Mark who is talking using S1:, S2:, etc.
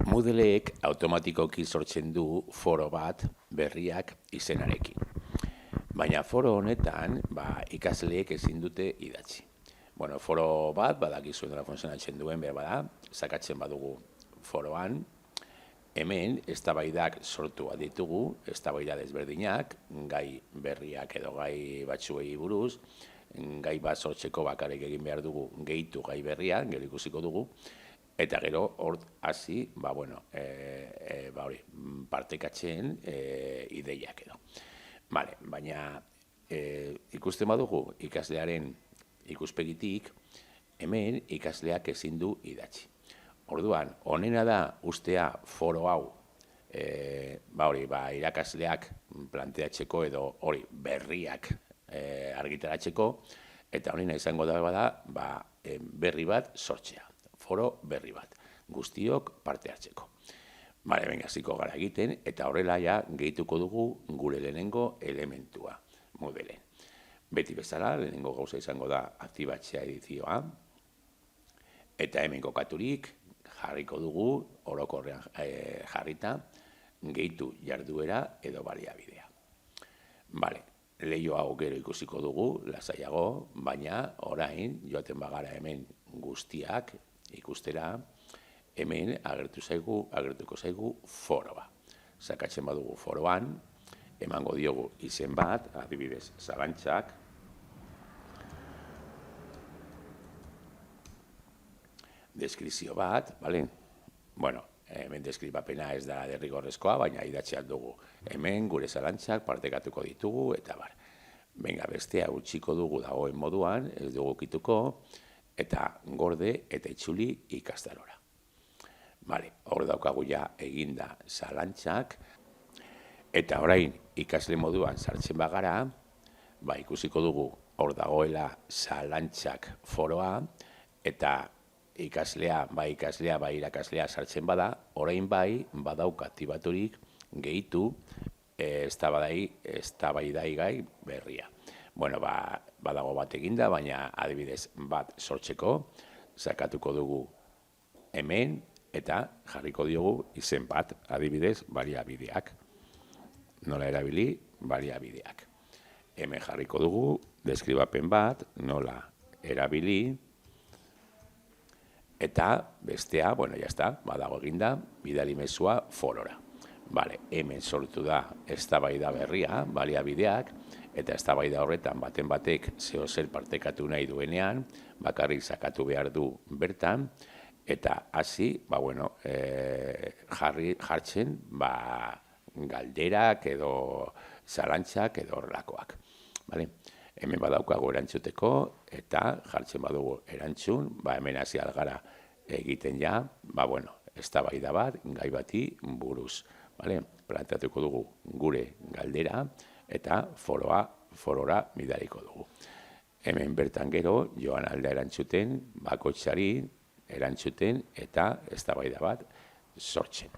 S1: Moodleek automatikoki sortzen du foro bat berriak izenarekin. Baina foro honetan, ikasleek ezin dute idatzi. Bueno, foro bat, badakizu nola funtzionatzen duen, behar bada, sakatzen badugu foroan, hemen eztabaidak sortu ditugu, eztabaida desberdinak, gai berriak edo gai batzuei buruz, gai bat sortzeko bakarrik egin behar dugu gehitu gai berria, gero ikusiko dugu, eta gero hor hasi, partekatzen ideiak edo. Baina ikusten badugu ikaslearen ikuspegitik, hemen ikasleak ezin du idatzi. Orduan, honena da ustea foro hau irakasleak planteatzeko edo hori berriak argitaratzeko, eta honena izango da berri bat sortzea, foro berri bat, guztiok parte hartzeko. Hasiko gara egiten, eta horrela gehituko dugu gure lehenengo elementua, Moodleen. Beti bezala, lehenengo gauza izango da aktibatzea edizioa, eta hemen kokaturik jarriko dugu, orokorrean jarrita, gehitu jarduera edo baliabidea. Leiho hau gero ikusiko dugu, lasaiago, baina orain joaten bagara hemen guztiak ikustera, hemen agertuko zaigu foroa. Sakatzen badugu foroan, emango diogu izen bat, adibidez, zalantzak, deskripzio bat, hemen deskribapena ez da derrigorrezkoa, baina idatzi dugu. Hemen gure zalantzak partekatuko ditugu, eta bestea utziko dugu dagoen moduan, ez dugu kituko, eta gorde eta itzuli ikastarora. Hor daukagu eginda zalantzak, eta orain ikasle moduan sartzen bagara, ikusiko dugu hor dagoela zalantzak foroa, eta ikaslea, irakaslea sartzen bada, orain badauka aktibaturik gehitu eztabaidai gai berria. Badago bat eginda, baina adibidez bat sortzeko, sakatuko dugu hemen, eta jarriko diogu izen bat, adibidez, baliabideak. Nola erabili, baliabideak. Hemen jarriko dugu, deskribapen bat, nola erabili, eta bestea, badago eginda, bidali mezua forora. Hemen sortu da eztabaida berria, baliabideak, eta eztabaida horretan baten batek zeozer partekatu nahi duenean, bakarrik sakatu behar du bertan, eta hasi, jartzen galderak edo zalantzak edo horrelakoak. Hemen badaukagu erantzuteko, eta jartzen badugu erantzun, hemen hasi algara egiten eztabaida bat, gai bati buruz. Planteatuko dugu gure galdera, eta forora bidaliko dugu. Hemen bertan gero, joan alda erantzuten, bakoitzari erantzuten, eta eztabaida bat sortzen.